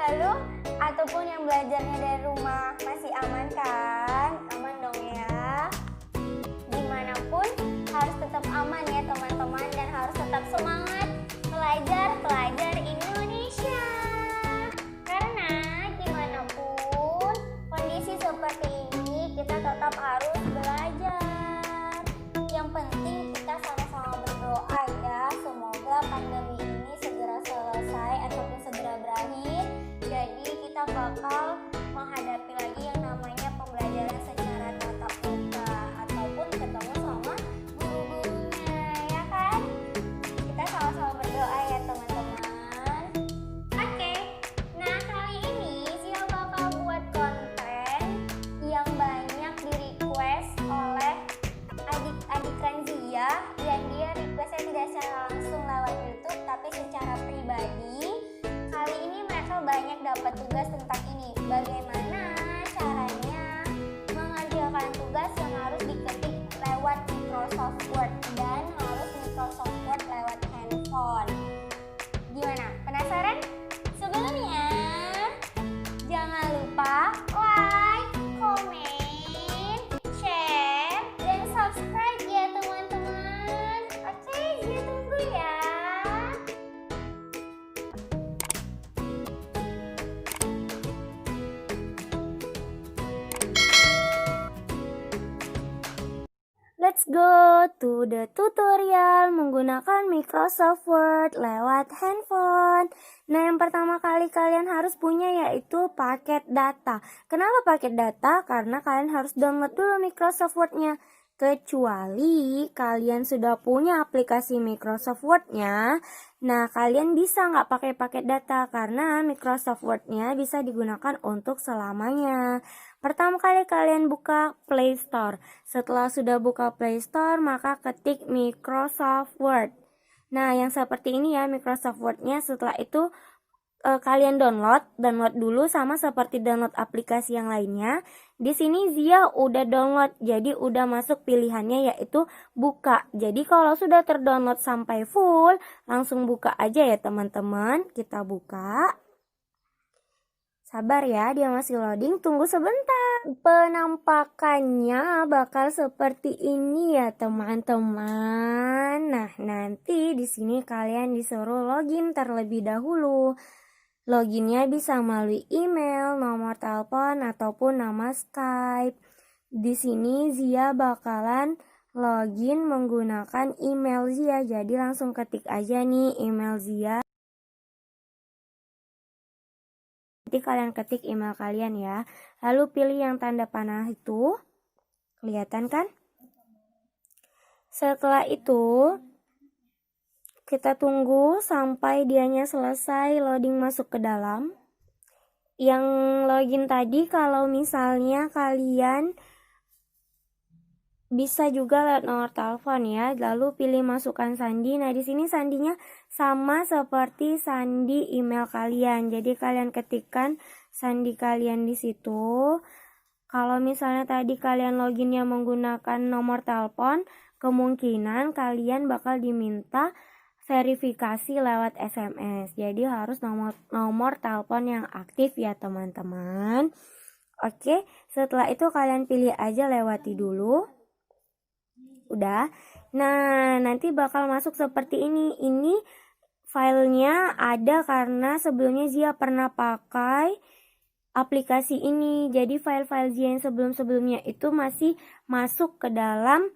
Lalu ataupun yang belajarnya dari rumah masih aman kan? Aman dong ya. Dimanapun harus tetap aman ya teman-teman, dan harus tetap semangat pelajar Indonesia. Karena gimana pun kondisi seperti ini, kita tetap harus belajar. Yang penting kita sama-sama berdoa ya, semoga pandemi ini segera selesai ataupun segera berakhir. Jadi kita bakal menghadapi lagi yang namanya pembelajaran secara tatap muka ataupun ketemu sama guru-gurunya, ya kan? Kita sama-sama berdoa ya teman-teman. Oke, nah kali ini Zia bakal buat konten yang banyak di request oleh adik-adik Zia, yang dia requestnya tidak secara langsung lewat YouTube tapi secara pribadi. Kali ini mereka banyak dapat tugas tentang ini, bagaimana caranya mengerjakan tugas yang harus diketik lewat Microsoft Word dan harus Microsoft Word lewat handphone. Gimana? Penasaran? Sebelumnya jangan lupa like, komen, share, dan subscribe ya teman-teman. Oke, Zia tunggu ya. Let's go to the tutorial menggunakan Microsoft Word lewat handphone. Nah, yang pertama kali kalian harus punya yaitu paket data. Kenapa paket data? Karena kalian harus download dulu Microsoft Word-nya. Kecuali kalian sudah punya aplikasi Microsoft Word-nya, nah kalian bisa nggak pakai paket data karena Microsoft Word-nya bisa digunakan untuk selamanya. Pertama kali kalian buka Play Store. Setelah sudah buka Play Store, maka ketik Microsoft Word. Nah, yang seperti ini ya Microsoft Word-nya. Setelah itu kalian download dulu sama seperti download aplikasi yang lainnya. Di sini Zia udah download, jadi udah masuk pilihannya yaitu buka. Jadi kalau sudah terdownload sampai full, langsung buka aja ya teman-teman. Kita buka. Sabar ya, dia masih loading, tunggu sebentar. Penampakannya bakal seperti ini ya teman-teman. Nah, nanti di sini kalian disuruh login terlebih dahulu. Loginnya bisa melalui email, nomor telepon, ataupun nama Skype. Di sini Zia bakalan login menggunakan email Zia. Jadi langsung ketik aja nih email Zia. Nanti kalian ketik email kalian ya. Lalu pilih yang tanda panah itu. Kelihatan kan? Setelah itu kita tunggu sampai dianya selesai loading masuk ke dalam. Yang login tadi kalau misalnya kalian bisa juga lewat nomor telepon ya. Lalu pilih masukkan sandi. Nah, di sini sandinya sama seperti sandi email kalian. Jadi kalian ketikkan sandi kalian di situ. Kalau misalnya tadi kalian loginnya menggunakan nomor telepon, kemungkinan kalian bakal diminta verifikasi lewat SMS. Jadi harus nomor telepon yang aktif ya teman-teman. Oke, setelah itu kalian pilih aja lewati dulu. Udah. Nah, nanti bakal masuk seperti ini. Ini filenya ada karena sebelumnya Zia pernah pakai aplikasi ini. Jadi file-file Zia yang sebelum-sebelumnya itu masih masuk ke dalam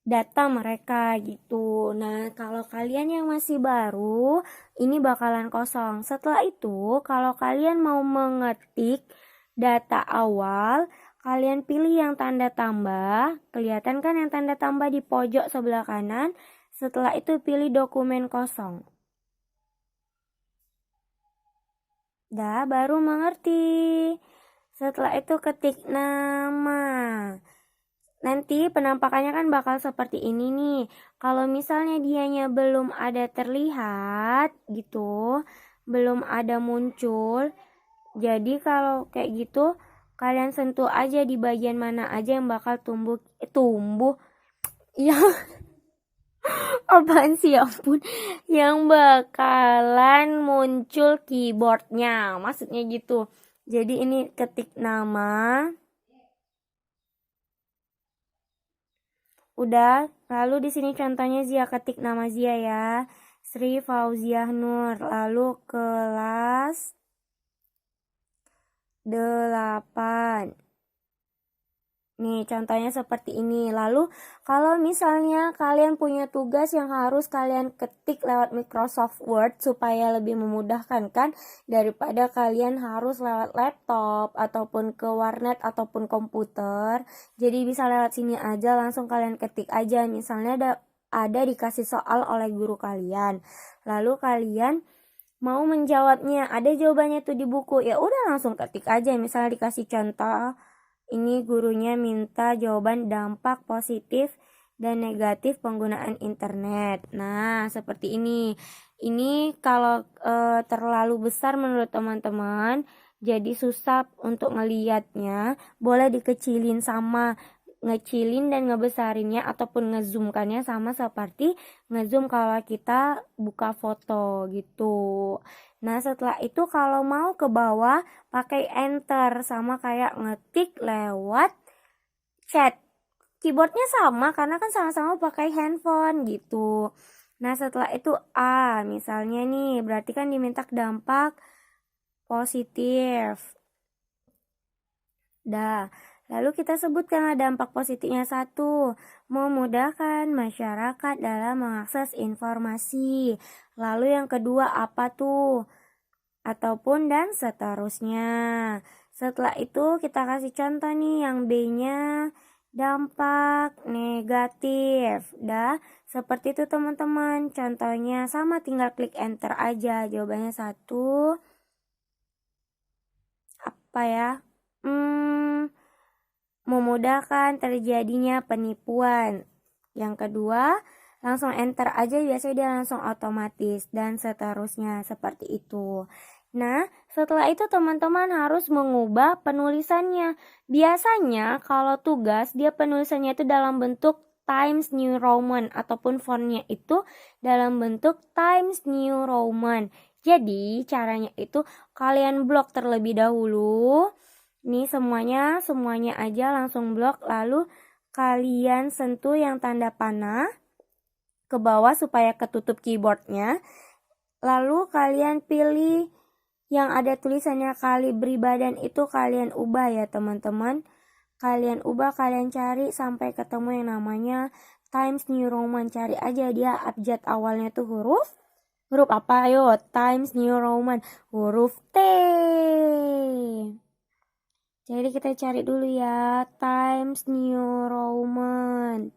data mereka gitu. Nah, kalau kalian yang masih baru, ini bakalan kosong. Setelah itu, kalau kalian mau mengetik data awal, kalian pilih yang tanda tambah. Kelihatan kan yang tanda tambah di pojok sebelah kanan. Setelah itu pilih dokumen kosong. Dah, baru mengerti. Setelah itu ketik nama. Nanti penampakannya kan bakal seperti ini nih. Kalau misalnya dianya belum ada terlihat gitu, belum ada muncul. Jadi kalau kayak gitu, kalian sentuh aja di bagian mana aja yang bakal tumbuh. Ya. Apaan sih ya ampun? Yang bakalan muncul keyboardnya. Maksudnya gitu. Jadi ini ketik nama. Udah, lalu di sini contohnya Zia, ketik nama Zia ya. Sri Fauziah Nur. Lalu kelas 8. Nih, contohnya seperti ini. Lalu, kalau misalnya kalian punya tugas yang harus kalian ketik lewat Microsoft Word supaya lebih memudahkan kan, daripada kalian harus lewat laptop ataupun ke warnet ataupun komputer. Jadi bisa lewat sini aja, langsung kalian ketik aja. Misalnya ada dikasih soal oleh guru kalian. Lalu kalian mau menjawabnya, ada jawabannya tuh di buku. Ya udah langsung ketik aja. Misalnya dikasih contoh, ini gurunya minta jawaban dampak positif dan negatif penggunaan internet. Nah, seperti ini. Ini kalau terlalu besar menurut teman-teman, jadi susah untuk ngelihatnya. Boleh dikecilin sama ngecilin dan ngebesarinnya ataupun ngezoomkannya sama seperti ngezoom kalau kita buka foto gitu. Nah, setelah itu kalau mau ke bawah pakai enter, sama kayak ngetik lewat chat. Keyboardnya sama karena kan sama-sama pakai handphone gitu. Nah, setelah itu A misalnya nih, berarti kan diminta dampak positif. Dah. Lalu kita sebutkanlah dampak positifnya 1, memudahkan masyarakat dalam mengakses informasi. Lalu yang kedua apa tuh? Ataupun dan seterusnya. Setelah itu kita kasih contoh nih yang B-nya dampak negatif. Dah, seperti itu teman-teman. Contohnya sama, tinggal klik enter aja. Jawabannya 1. Apa ya? Memudahkan terjadinya penipuan. Yang kedua, langsung enter aja, biasanya dia langsung otomatis dan seterusnya seperti itu. Nah, setelah itu teman-teman harus mengubah penulisannya. Biasanya kalau tugas dia penulisannya itu dalam bentuk Times New Roman ataupun fontnya itu dalam bentuk Times New Roman. Jadi caranya itu kalian blok terlebih dahulu. Nih semuanya aja langsung blok, lalu kalian sentuh yang tanda panah ke bawah supaya ketutup keyboardnya. Lalu kalian pilih yang ada tulisannya Kalibri Badan, itu kalian ubah ya teman-teman. Kalian ubah, kalian cari sampai ketemu yang namanya Times New Roman. Cari aja dia abjad awalnya tuh huruf apa? Ayo, Times New Roman, huruf T. Jadi kita cari dulu ya, Times New Roman.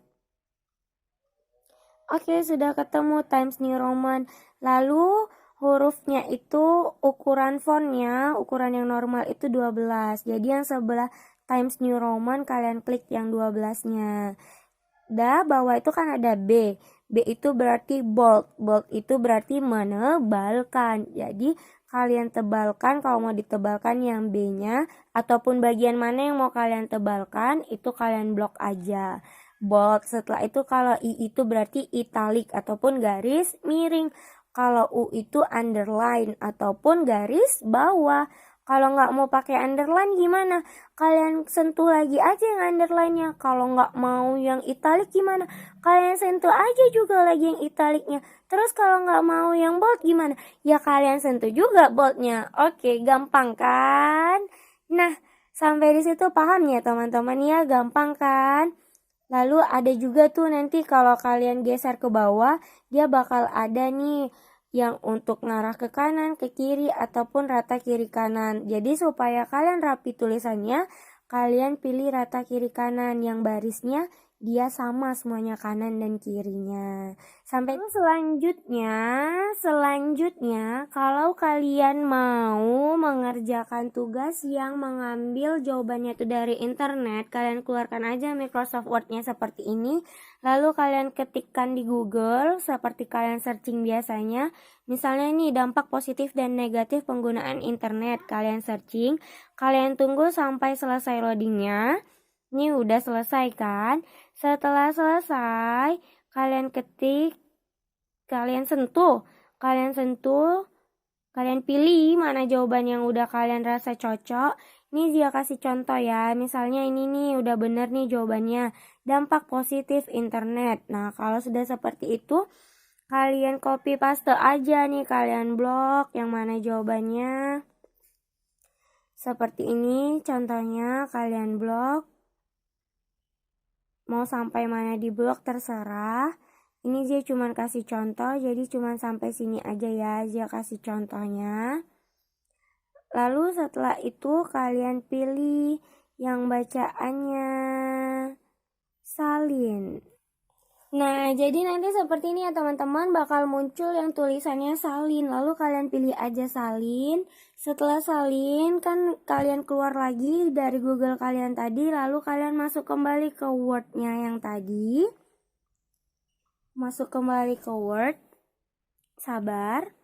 Oke, sudah ketemu Times New Roman. Lalu hurufnya itu ukuran fontnya, ukuran yang normal itu 12. Jadi yang sebelah Times New Roman kalian klik yang 12-nya. Dah, bawah itu kan ada B. B itu berarti bold. Bold itu berarti menebalkan. Jadi kalian tebalkan, kalau mau ditebalkan yang B-nya ataupun bagian mana yang mau kalian tebalkan itu kalian blok aja. Bold. Setelah itu kalau I itu berarti italic ataupun garis miring. Kalau U itu underline ataupun garis bawah. Kalau nggak mau pakai underline gimana? Kalian sentuh lagi aja yang underline-nya. Kalau nggak mau yang italic gimana? Kalian sentuh aja juga lagi yang italicnya. Terus kalau nggak mau yang bold gimana? Ya kalian sentuh juga boldnya. Oke, gampang kan? Nah, sampai di situ paham ya teman-teman ya? Gampang kan? Lalu ada juga tuh nanti kalau kalian geser ke bawah, dia bakal ada nih yang untuk ngarah ke kanan, ke kiri, ataupun rata kiri kanan. Jadi supaya kalian rapi tulisannya, kalian pilih rata kiri kanan, yang barisnya dia sama semuanya kanan dan kirinya. Sampai itu selanjutnya kalau kalian mau mengerjakan tugas yang mengambil jawabannya itu dari internet, kalian keluarkan aja Microsoft Word-nya seperti ini. Lalu kalian ketikkan di Google seperti kalian searching biasanya. Misalnya ini dampak positif dan negatif penggunaan internet. Kalian searching, kalian tunggu sampai selesai loadingnya. Ini udah selesai kan? Setelah selesai, kalian ketik kalian sentuh, kalian pilih mana jawaban yang udah kalian rasa cocok. Ini dia kasih contoh ya, misalnya ini nih udah bener nih jawabannya, dampak positif internet. Nah kalau sudah seperti itu, kalian copy paste aja nih, kalian blok yang mana jawabannya. Seperti ini contohnya, kalian blok. Mau sampai mana di blok terserah. Ini dia cuman kasih contoh, jadi cuman sampai sini aja ya dia kasih contohnya. Lalu setelah itu kalian pilih yang bacaannya salin. Nah, jadi nanti seperti ini ya teman-teman, bakal muncul yang tulisannya salin. Lalu kalian pilih aja salin. Setelah salin, kan kalian keluar lagi dari Google kalian tadi, lalu kalian masuk kembali ke Word-nya yang tadi. Masuk kembali ke Word. Sabar.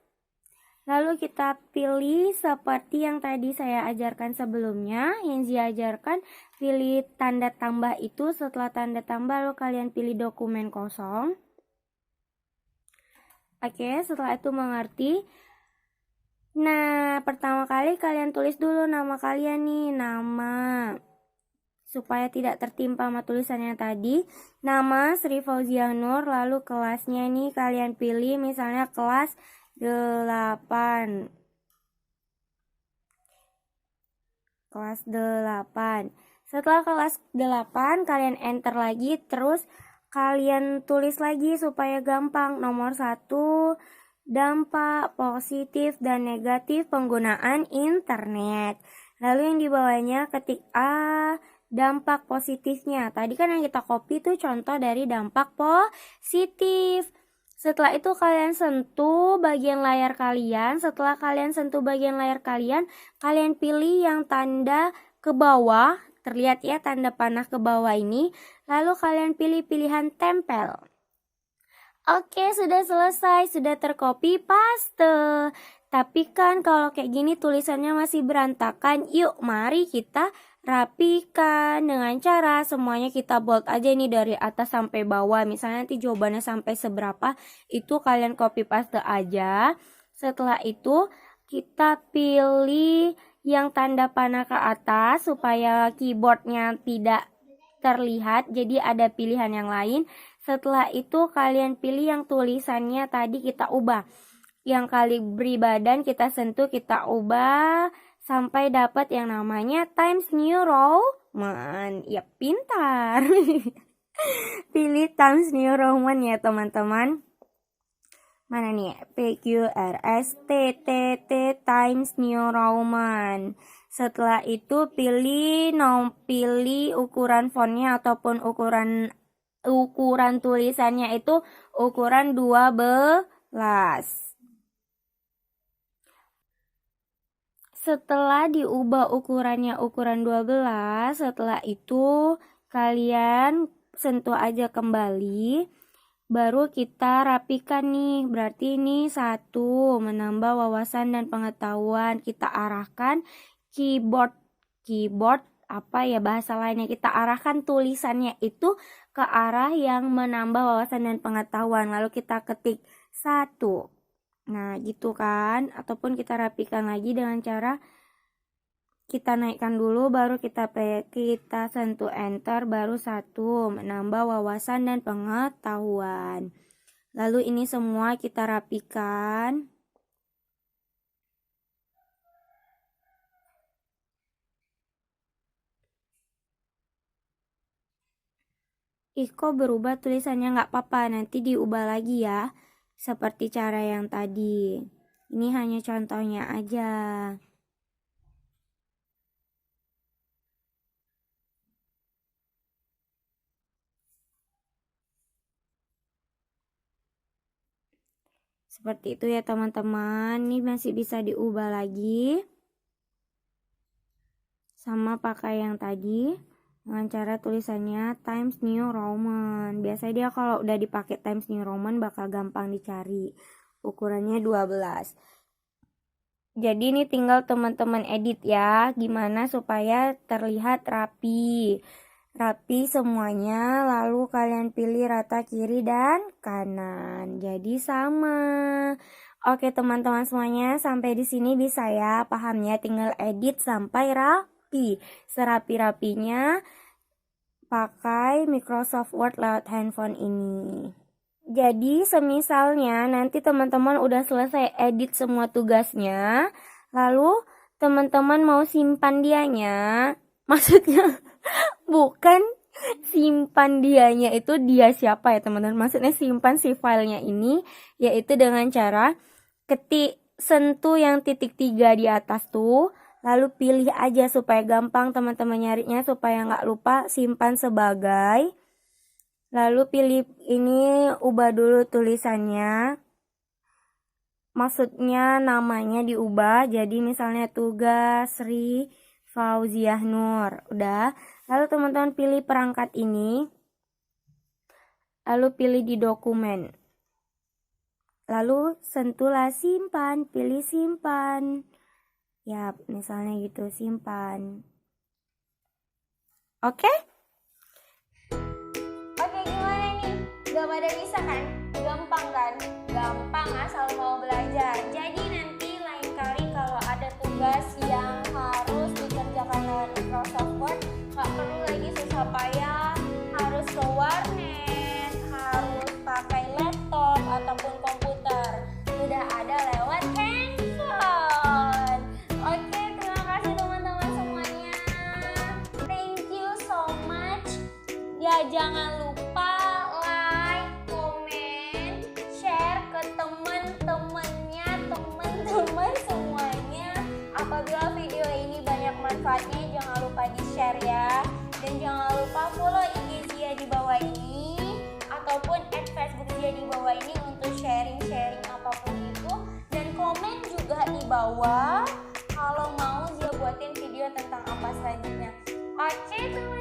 Lalu kita pilih seperti yang tadi saya ajarkan sebelumnya. Yang saya ajarkan, pilih tanda tambah itu. Setelah tanda tambah, lalu kalian pilih dokumen kosong. Oke, setelah itu mengerti. Nah, pertama kali kalian tulis dulu nama kalian nih, nama. Supaya tidak tertimpa sama tulisannya tadi. Nama Sri Fauzia Nur, lalu kelasnya nih kalian pilih misalnya kelas 8. Kelas 8. Setelah kelas 8 kalian enter lagi, terus kalian tulis lagi supaya gampang. Nomor 1, dampak positif dan negatif penggunaan internet. Lalu yang di bawahnya ketik A, dampak positifnya. Tadi kan yang kita copy tuh contoh dari dampak positif. Setelah itu kalian sentuh bagian layar kalian. Setelah kalian sentuh bagian layar kalian pilih yang tanda ke bawah. Terlihat ya tanda panah ke bawah ini. Lalu kalian pilih pilihan tempel. Oke, sudah selesai, sudah tercopy paste. Tapi kan kalau kayak gini tulisannya masih berantakan. Yuk, mari kita rapikan dengan cara semuanya kita bold aja nih dari atas sampai bawah. Misalnya nanti jawabannya sampai seberapa, itu kalian copy paste aja. Setelah itu kita pilih yang tanda panah ke atas supaya keyboardnya tidak terlihat. Jadi ada pilihan yang lain. Setelah itu kalian pilih yang tulisannya tadi kita ubah. Yang kali beri badan kita sentuh, kita ubah sampai dapat yang namanya Times New Roman. Ya, pintar. Pilih Times New Roman ya teman-teman. Mana nih? PQRSTTT Times New Roman. Setelah itu pilih ukuran fontnya ataupun ukuran tulisannya itu ukuran 12. Setelah diubah ukurannya ukuran 12, setelah itu kalian sentuh aja kembali. Baru kita rapikan nih. Berarti ini 1, menambah wawasan dan pengetahuan. Kita arahkan keyboard apa ya bahasa lainnya, kita arahkan tulisannya itu ke arah yang menambah wawasan dan pengetahuan. Lalu kita ketik 1. Nah, gitu kan. Ataupun kita rapikan lagi dengan cara kita naikkan dulu, baru kita sentuh enter, baru 1, menambah wawasan dan pengetahuan. Lalu ini semua kita rapikan. Ih, kok berubah tulisannya? Nggak apa-apa, nanti diubah lagi ya. Seperti cara yang tadi. Ini hanya contohnya aja. Seperti itu ya teman-teman. Ini masih bisa diubah lagi. Sama pakai yang tadi. Dengan cara tulisannya Times New Roman. Biasanya dia kalau udah dipakai Times New Roman bakal gampang dicari. Ukurannya 12. Jadi ini tinggal teman-teman edit ya. Gimana supaya terlihat rapi. rapi semuanya, lalu kalian pilih rata kiri dan kanan. Jadi sama. Oke teman-teman semuanya, sampai di sini bisa ya, paham ya? Tinggal edit sampai rapi. Serapi-rapinya pakai Microsoft Word lewat handphone ini. Jadi semisalnya nanti teman-teman udah selesai edit semua tugasnya, lalu teman-teman mau simpan dianya, maksudnya bukan simpan dianya itu dia siapa ya teman-teman, maksudnya simpan si filenya ini yaitu dengan cara sentuh yang titik 3 di atas tuh, lalu pilih aja supaya gampang teman-teman nyarinya, supaya nggak lupa simpan sebagai, lalu pilih ini, ubah dulu tulisannya, maksudnya namanya diubah jadi misalnya tugas Sri Fauziah Nur. Udah. Lalu teman-teman pilih perangkat ini. Lalu pilih di dokumen. Lalu sentuhlah simpan, pilih simpan. Ya, misalnya gitu, simpan. Oke? Oke, gimana nih? Gak pada bisa kan? Gampang kan? Gampang asal mau belajar. Jadi nanti lain kali kalau ada tugas yang harus dikerjakan lewat Microsoft Word, gak perlu lagi susah payah harus ke warnet, harus pakai laptop ataupun komputer. Sudah ada lewat handphone. Oke, terima kasih teman-teman semuanya. Thank you so much. Ya, jangan lupa like, komen, share ke teman-temannya, teman-teman semuanya. Apabila video ini banyak manfaatnya, jangan lupa di-share ya. Dan jangan lupa follow IG Zia di bawah ini ataupun Facebook Zia di bawah ini untuk sharing-sharing apapun itu. Dan komen juga di bawah kalau mau Zia buatin video tentang apa selanjutnya. Oke teman-teman.